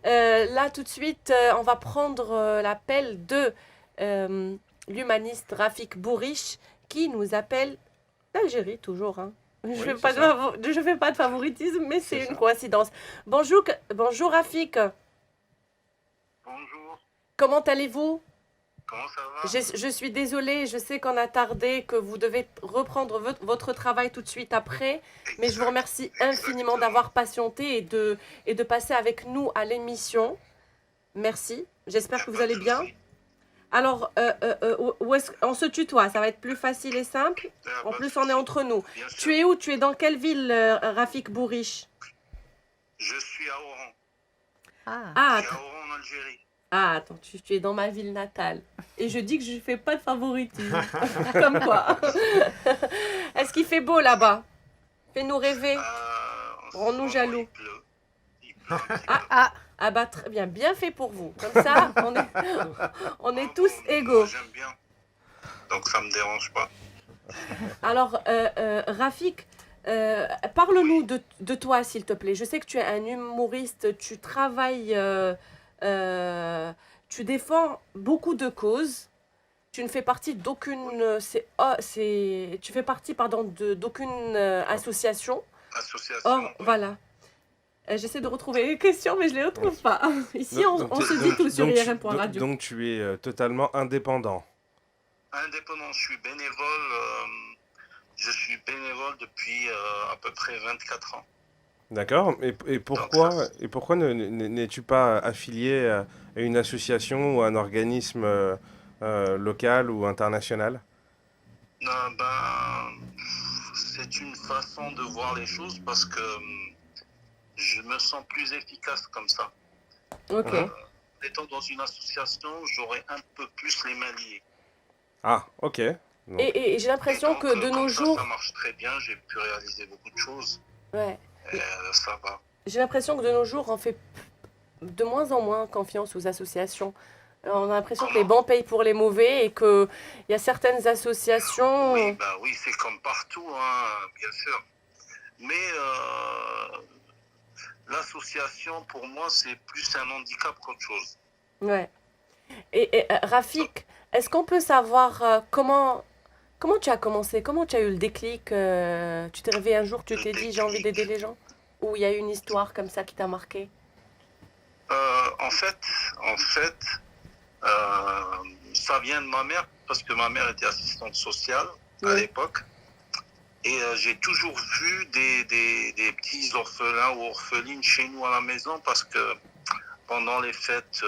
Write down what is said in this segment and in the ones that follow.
Là, tout de suite, on va prendre l'appel de euh, l'humaniste Rafik Bouriche qui nous appelle d'Algérie, toujours. Hein. Oui, c'est ça. Je fais pas de favoritisme, mais C'est c'est une ça. coïncidence. Bonjour Rafik, Bonjour, comment allez-vous? comment ça va? Je suis désolée, je sais qu'on a tardé, que vous devez reprendre votre travail tout de suite après, mais je vous Exact, remercie infiniment exactement. d'avoir patienté et de passer avec nous à l'émission. Merci, Il j'espère n'y a que vous pas de allez bien. souci. Alors, on se tutoie, ça va être plus facile et simple. Il n'y a En pas de plus, on est souci. entre nous. Bien Tu sûr. es où? Tu es dans quelle ville, Rafik Bouriche? Je suis à Oran. Ah, Je suis att- à Oran en Algérie. attends, tu es dans ma ville natale. Et je dis que je ne fais pas de favoritisme. Comme quoi. Est-ce qu'il fait beau là-bas? Fais-nous rêver. En ce Rends-nous moment, jaloux. il pleut. Il pleut un petit Ah, peu. ah bah très bien, bien fait pour vous. Comme ça, on est tous Bravo, moi égaux. j'aime bien. Donc ça me dérange pas. Alors, Rafik, parle-nous Oui. de toi, s'il te plaît. Je sais que tu es un humoriste, tu travailles, euh, tu défends beaucoup de causes. Tu ne fais partie Oui. d'aucune, tu fais partie, pardon, d'aucune association. Or, Association, oui. voilà. J'essaie de retrouver les questions, mais je les Oui. retrouve pas. Ici, Donc, donc, on t'es- se dit donc, tout sur donc, tu, donc, IRM.radio. donc tu es totalement indépendant. Indépendant, je suis bénévole. Je suis bénévole depuis à peu près 24 ans. D'accord? Donc ça, Et pourquoi n'es-tu pas affilié à une association ou à un organisme local ou international? ben, c'est une façon de voir les choses parce que je me sens plus efficace comme ça. Mhm. Ok. Étant dans une association, j'aurai un peu plus les mains liées. Ah, ok. Donc, Et j'ai Et l'impression donc, que de nos ça jours, marche très bien. J'ai pu réaliser beaucoup de choses. ouais, Ça va. j'ai l'impression que de nos jours, on fait de moins en moins confiance aux associations. On a l'impression que les Comment? bons payent pour les mauvais et qu'il y a certaines Oui, associations. bah oui, c'est comme partout, hein, bien sûr. Mais l'association, pour moi, c'est plus un handicap qu'autre chose. Ouais. Donc, Rafik, est-ce qu'on peut savoir comment tu as commencé? Comment tu as eu le déclic? Tu t'es réveillé un jour, tu le t'es dit j'ai envie d'aider déclic. les gens? Ou il y a une histoire comme ça qui t'a marqué? En fait, en fait, ça vient de ma mère parce que ma mère était assistante sociale à Oui. l'époque. Et j'ai toujours vu des petits orphelins ou orphelines chez nous à la maison parce que pendant les fêtes,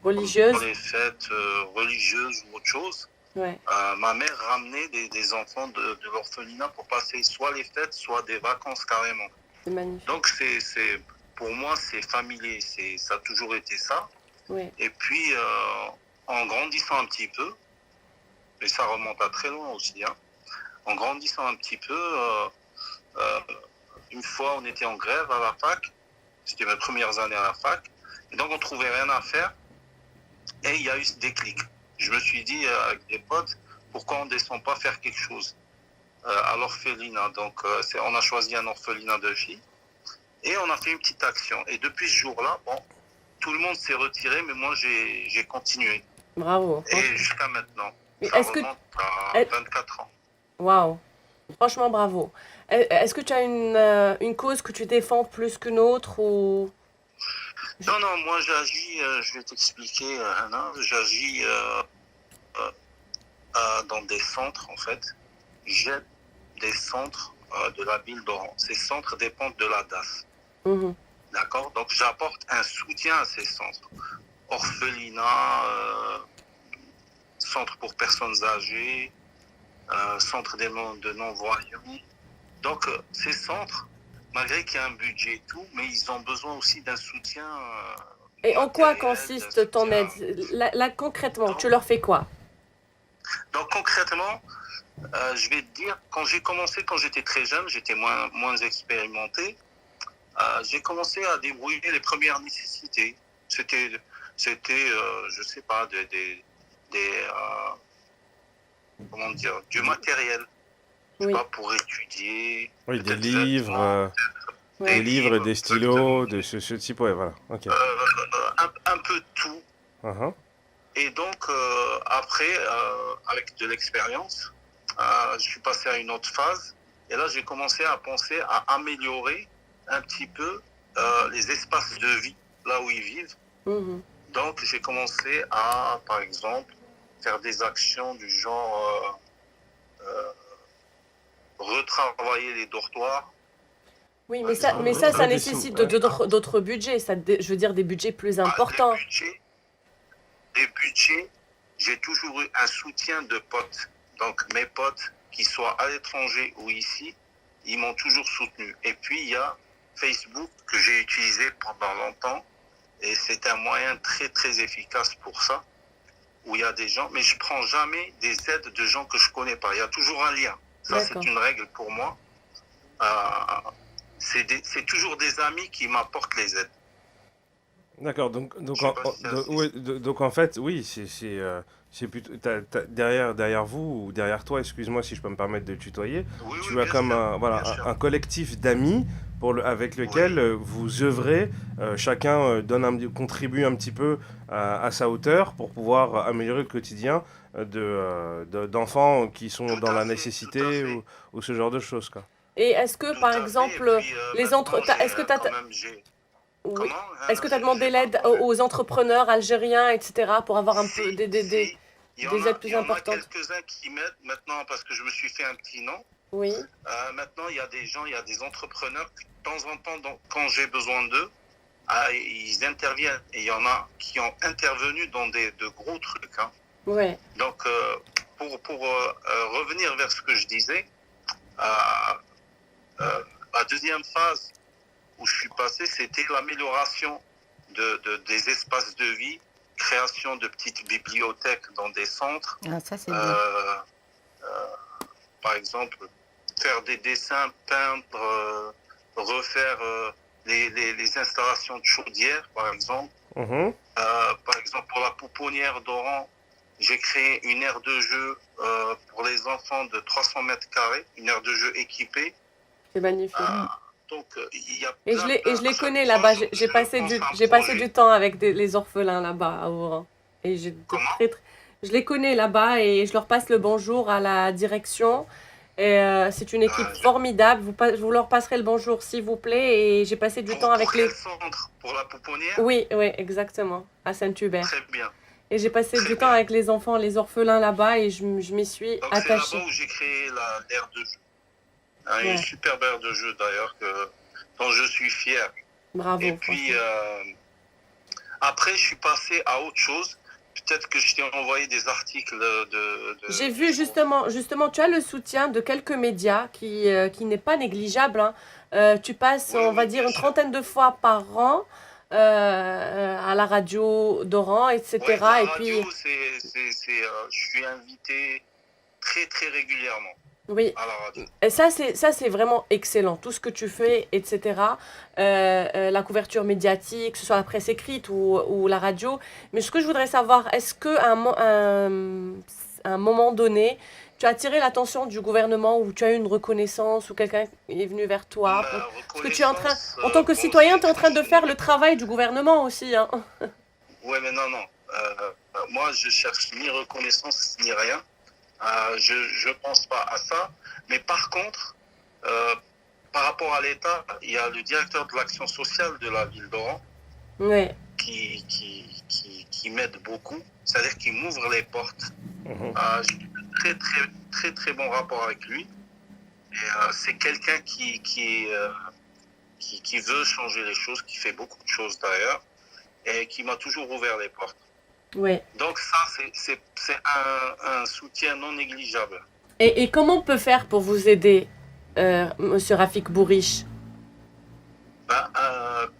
pendant Religieuse? les fêtes religieuses ou autre chose, Ouais. ma mère ramenait des enfants de l'orphelinat pour passer soit les fêtes, soit des vacances carrément. C'est magnifique. Donc pour moi, c'est familier, ça a toujours été ça. Ouais. Et puis, en grandissant un petit peu, et ça remonte à très loin aussi, hein, en grandissant un petit peu, euh, une fois, on était en grève à la fac. C'était mes premières années à la fac. Et donc, on trouvait rien à faire. Et il y a eu ce déclic. Je me suis dit, avec des potes, pourquoi on ne descend pas faire quelque chose à l'orphelinat. Donc, on a choisi un orphelinat de filles. Et on a fait une petite action. Et depuis ce jour-là, bon, tout le monde s'est retiré, mais moi, j'ai continué. Bravo, Et franchement. jusqu'à maintenant, Mais ça remonte à 24 ans. waouh, franchement bravo. Est-ce que tu as une cause que tu défends plus qu'une autre ou Non, non, moi j'agis, je vais t'expliquer, Anna, j'agis euh, dans des centres en fait. J'aide des centres de la ville d'Oran. Ces centres dépendent de la DAS. Mhm. D'accord? Donc j'apporte un soutien à ces centres. Orphelinat, centre pour personnes âgées, centre de non-voyants. Donc ces centres, malgré qu'il y a un budget et tout, mais ils ont besoin aussi d'un soutien Et en quoi matériel, d'un consiste ton soutien. aide? Là, concrètement, tu Donc, leur fais quoi? donc concrètement, je vais te dire, quand j'ai commencé, quand j'étais très jeune, j'étais moins expérimenté. J'ai commencé à débrouiller les premières nécessités. C'était, je sais pas, comment dire, du matériel. Je sais Oui. pas, pour étudier, oui, des peut-être livres. vêtements, Des des livres, des livres, stylos, de ce type, ouais, voilà. Ok. un peu de tout. Uh-huh. Et donc, après, avec de l'expérience, je suis passé à une autre phase. Et là, j'ai commencé à penser à améliorer un petit peu les espaces de vie, là où ils vivent. Mhm. Donc, j'ai commencé à, par exemple, faire des actions du genre retravailler les dortoirs. Oui, Par mais exemple, ça Redessine, nécessite ouais. d'autres budgets. Je veux dire des budgets plus Ah, importants. des budgets, j'ai toujours eu un soutien de potes. Donc, mes potes, qu'ils soient à l'étranger ou ici, ils m'ont toujours soutenu. Et puis, il y a Facebook que j'ai utilisé pendant longtemps. Et c'est un moyen très, très efficace pour ça, où il y a des gens, mais je prends jamais des aides de gens que je connais pas. Il y a toujours un lien. Ça, c'est D'accord. une règle pour moi. C'est toujours des amis qui m'apportent les aides. D'accord, Je sais pas si c'est ouais, assez. donc en fait, oui, c'est plutôt derrière vous ou derrière toi, excuse-moi si je peux me permettre de tutoyer, Oui, oui, tu as bien comme sûr, un, bien voilà, sûr. un collectif d'amis avec lequel Oui, vous œuvrez, chacun contribue un petit peu à sa hauteur pour pouvoir améliorer le quotidien d'enfants qui sont tout dans à la fait, tout à nécessité fait, ou ce genre de choses, quoi. Et est-ce que, tout par à fait. Et exemple, puis les entre... maintenant, j'ai est-ce que quand même, j'ai. oui. Comment? Est-ce que tu as demandé J'ai pas l'aide entendu. aux entrepreneurs algériens, etc., pour avoir un peu Si, des aides il plus y en a importantes? quelques-uns qui m'aident maintenant parce que je me suis fait un petit nom. Oui, Maintenant, il y a des gens, il y a des entrepreneurs qui, de temps en temps, quand j'ai besoin d'eux, ils interviennent. Et il y en a qui ont intervenu dans de gros trucs. Hein. ouais, Donc, pour revenir vers ce que je disais, la deuxième phase où je suis passé, c'était l'amélioration des espaces de vie, création de petites bibliothèques dans des centres. Ah, ça, c'est bien. Euh, Par exemple, faire des dessins, peindre, refaire les installations de chaudière, par exemple. Mhm. Par exemple, pour la pouponnière d'Oran, j'ai créé une aire de jeu pour les enfants de 300 mètres carrés, une aire de jeu équipée. c'est magnifique. Donc, il y a Et plein, je les à chaque connais fois, là-bas. je pense à un J'ai passé projet. du temps avec les orphelins là-bas à Oran. Et Comment? je les connais là-bas et je leur passe le bonjour à la direction. Et c'est une équipe Je- formidable. Vous leur passerez le bonjour s'il vous plaît. Et j'ai passé du temps pour avec quel les... centre? Pour la pouponnière? Oui, oui, exactement, à Saint-Hubert. Très bien, Et j'ai passé très du temps bien. avec les enfants, les orphelins là-bas et je m'y suis Donc, c'est là-bas attachée. où j'ai créé l'aire de jeu. Une Ouais, superbe aire de jeu d'ailleurs dont je suis fier. Et bravo, puis franchement. après, je suis passé à autre chose. Peut-être que je t'ai envoyé des articles J'ai vu justement, tu as le soutien de quelques médias qui n'est pas négligeable, hein. Tu passes, Oui, on va oui, dire, bien une sûr. trentaine de fois par an à la radio d'Oran, Oui, la etc. Et radio, puis, je suis invité très très régulièrement oui, à la radio. et ça, c'est vraiment excellent. Tout ce que tu fais, etc. La couverture médiatique, que ce soit la presse écrite ou la radio. Mais ce que je voudrais savoir, est-ce qu'à un moment donné, tu as attiré l'attention du gouvernement ou tu as eu une reconnaissance ou quelqu'un est venu vers toi Ma Parce que tu es en train, reconnaissance, en tant que bon, citoyen, tu es en train de faire le travail du gouvernement aussi, hein. Ouais, mais non, non. Moi, je cherche ni reconnaissance ni rien. Je pense pas à ça. Mais par contre, par rapport à l'État, il y a le directeur de l'action sociale de la ville d'Oran Ouais, qui m'aide beaucoup. C'est-à-dire qu'il m'ouvre les portes. Mhm. J'ai un très, très, très, très bon rapport avec lui. Et c'est quelqu'un qui veut changer les choses, qui fait beaucoup de choses d'ailleurs, et qui m'a toujours ouvert les portes. ouais. Donc ça, c'est un soutien non négligeable. Et comment on peut faire pour vous aider, Monsieur Rafik Bouriche? Ben,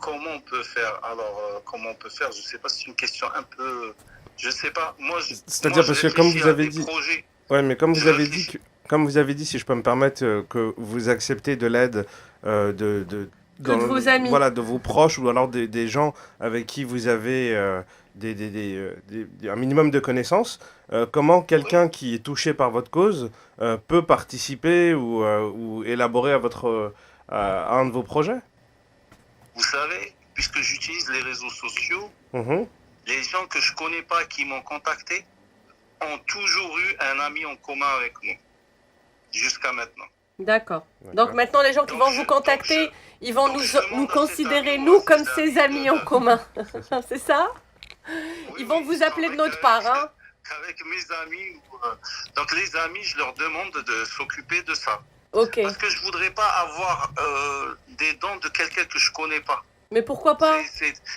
comment on peut faire? Alors, comment on peut faire? Je ne sais pas, c'est une question un peu... Je ne sais pas. Moi, C'est-à-dire je parce que comme réfléchis vous à avez des dit, projets. ouais, mais comme Je vous avez dit réfléchis. comme vous avez dit, si je peux me permettre, que vous acceptez de l'aide Que de vos amis. voilà, de vos proches ou alors des gens avec qui vous avez un minimum de connaissances, comment Oui. quelqu'un qui est touché par votre cause peut participer ou élaborer à un de vos projets? vous savez, puisque j'utilise les réseaux sociaux, Mhm. les gens que je connais pas qui m'ont contacté ont toujours eu un ami en commun avec moi, jusqu'à maintenant. D'accord. Donc D'accord. maintenant, les gens qui vont vous contacter, ils vont donc je demande nous à cet considérer, ami ou nous, à ces comme ces amis en de- commun. C'est ça? Oui, Ils vont oui, vous appeler de avec, notre part, hein? avec mes amis. Donc les amis, je leur demande de s'occuper de ça. Ok. Parce que je voudrais pas avoir des dons de quelqu'un que je connais pas. Mais pourquoi pas?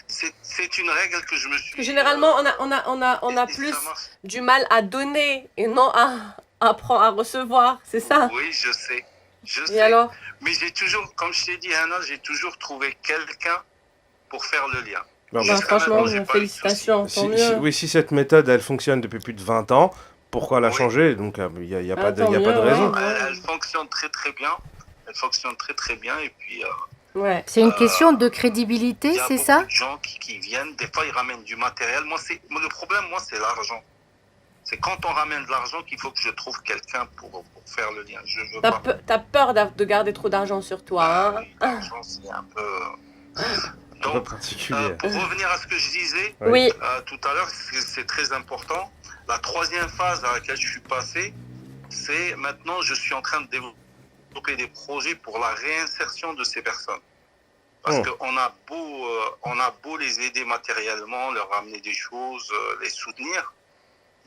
C'est une règle que je me suis... Parce que généralement, on a et plus ça marche. du mal à donner et non à recevoir. C'est ça? Oui, je sais. Je Et sais. alors? Mais j'ai toujours, comme je t'ai dit, Anna, j'ai toujours trouvé quelqu'un pour faire le lien. Bon, Bah, Jusqu'à franchement, maintenant, j'ai pas eu de soucis. félicitations, tant mieux. oui, si cette méthode, elle fonctionne depuis plus de 20 ans, pourquoi la Oui. changer? Donc, il n'y a, Ah, pas de, tant y a pas de mieux, raison. ouais. Elle fonctionne très très bien. Elle fonctionne très très bien. Et puis, Ouais. C'est une question de il crédibilité, y a c'est beaucoup ça? de gens qui viennent. Des fois, ils ramènent du matériel. Moi, le problème, moi, c'est l'argent. C'est quand on ramène de l'argent qu'il faut que je trouve quelqu'un pour faire le lien. Je veux pas. T'as peur de garder trop d'argent sur toi, hein? Oui, l'argent, c'est un peu... Un peu Donc, particulier. pour revenir à ce que je disais Oui. tout à l'heure, c'est très important. La troisième phase à laquelle je suis passé, c'est maintenant je suis en train de développer des projets pour la réinsertion de ces personnes. Parce qu'on a beau les aider matériellement, leur ramener des choses, les soutenir,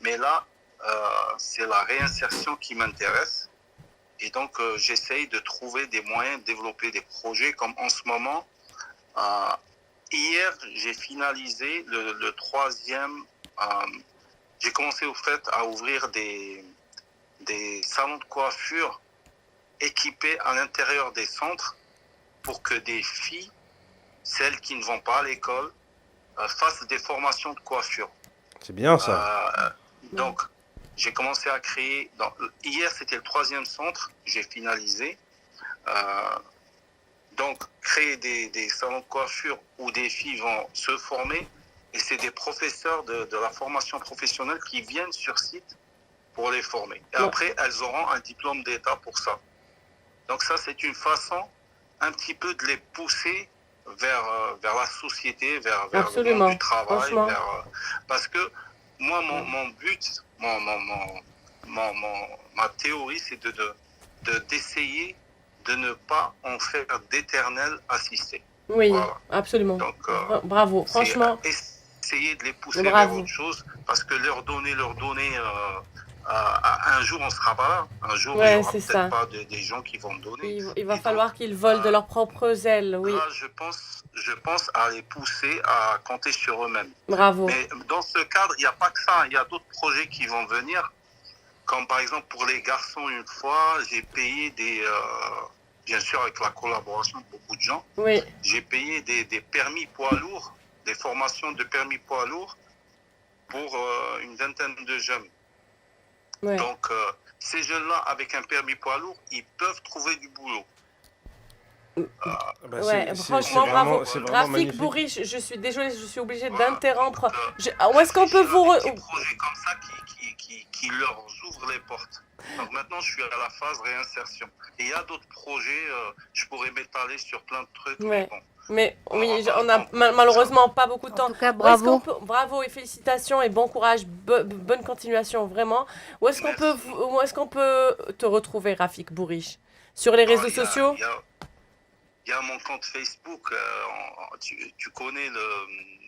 mais là, c'est la réinsertion qui m'intéresse. Et donc, j'essaye de trouver des moyens de développer des projets comme en ce moment. Hier, j'ai finalisé le troisième. J'ai commencé au fait à ouvrir des salons de coiffure équipés à l'intérieur des centres pour que des filles, celles qui ne vont pas à l'école, fassent des formations de coiffure. C'est bien ça. Donc, j'ai commencé à créer. Hier, c'était le troisième centre, j'ai finalisé. Donc, créer des salons de coiffure où des filles vont se former. Et c'est des professeurs de la formation professionnelle qui viennent sur site pour les former. Et après, elles auront un diplôme d'État pour ça. Donc ça, c'est une façon un petit peu de les pousser vers la société, vers le monde du travail. Parce que moi, mon but, ma théorie, c'est d'essayer de ne pas en faire d'éternel assisté. Oui, voilà. Absolument. Donc, bravo, franchement. Essayer de les pousser vers autre chose, parce que leur donner, un jour on sera pas là. Un jour il n'y aura peut-être pas des gens qui vont donner. Il va falloir qu'ils volent de leurs propres ailes, oui. Là, je pense à les pousser à compter sur eux-mêmes. Bravo. Mais dans ce cadre, il n'y a pas que ça. Il y a d'autres projets qui vont venir. Comme par exemple pour les garçons, une fois, j'ai payé bien sûr avec la collaboration de beaucoup de gens, oui. J'ai payé des permis poids lourds, des formations de permis poids lourds pour une vingtaine de jeunes. Oui. Donc, ces jeunes-là, avec un permis poids lourd, ils peuvent trouver du boulot. Franchement, bravo. Rafik Bourriche, je suis désolée, je suis obligée d'interrompre. Où est-ce qu'on peut vous... Des projets comme ça qui leur ouvrent les portes. Donc maintenant, je suis à la phase réinsertion. Et il y a d'autres projets, je pourrais m'étaler sur plein de trucs. Ouais. Mais oui, on n'a malheureusement pas beaucoup de temps. En tout cas, bravo. Bravo et félicitations et bon courage, bonne continuation, vraiment. Où est-ce qu'on peut te retrouver, Rafik Bourriche? Sur les réseaux sociaux? Il y a mon compte Facebook, tu connais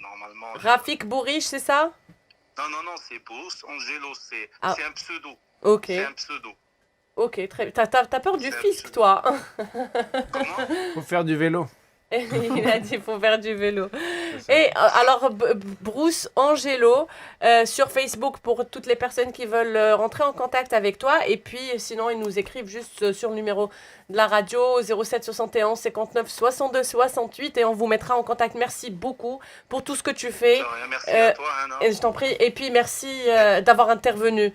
normalement... Rafik Bourriche, c'est ça? Non, c'est Bruce Angelo, c'est un pseudo. Ok. C'est un pseudo. Ok, très bien. T'as peur du fisc, toi? Comment? Faut faire du vélo. Il a dit faut faire du vélo. Et alors, Bruce Angelo, sur Facebook pour toutes les personnes qui veulent rentrer en contact avec toi. Et puis, sinon, ils nous écrivent juste sur le numéro de la radio 07 71 59 62 68 et on vous mettra en contact. Merci beaucoup pour tout ce que tu fais. Merci à toi, Anna. Et je t'en prie. Et puis, merci d'avoir intervenu.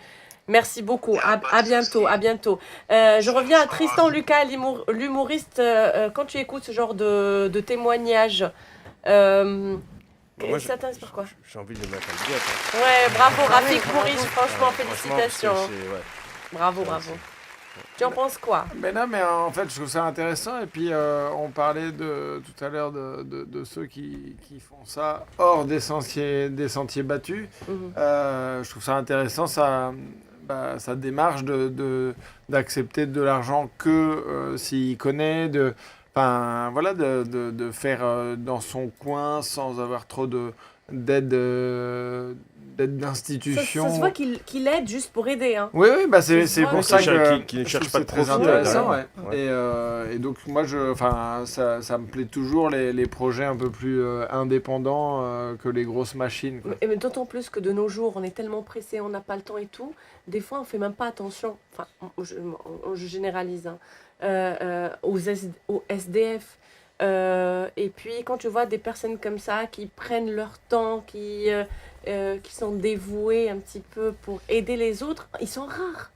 Merci beaucoup. À bientôt. À bientôt. Je reviens à Tristan Lucas, l'humoriste. Quand tu écoutes ce genre de témoignages, ça t'inspire quoi? J'ai envie de le mettre en boîte. Ouais, bravo Rafik Bourriche. Franchement, félicitations. Ouais. Bravo. Tu en penses quoi? Mais non, mais en fait, je trouve ça intéressant. Et puis, on parlait tout à l'heure de ceux qui font ça hors des sentiers battus. Mhm. Je trouve ça intéressant, sa démarche d'accepter de l'argent que s'il connaît, enfin, voilà, de faire dans son coin sans avoir trop d'aide Ça d'institution. se voit qu'il aide juste pour aider, hein. Oui, oui, bah c'est C'est pour vrai. ça Qui que cherche- qui ne je cherche trouve pas que de c'est très profit, intéressant. derrière. Ouais. Et donc moi, ça me plaît toujours les projets un peu plus indépendants que les grosses machines, quoi. Mais d'autant plus que de nos jours, on est tellement pressé, on n'a pas le temps et tout. Des fois, on fait même pas attention. Enfin, je généralise, hein, aux SDF. Et puis, quand tu vois des personnes comme ça qui prennent leur temps, qui sont dévouées un petit peu pour aider les autres, ils sont rares.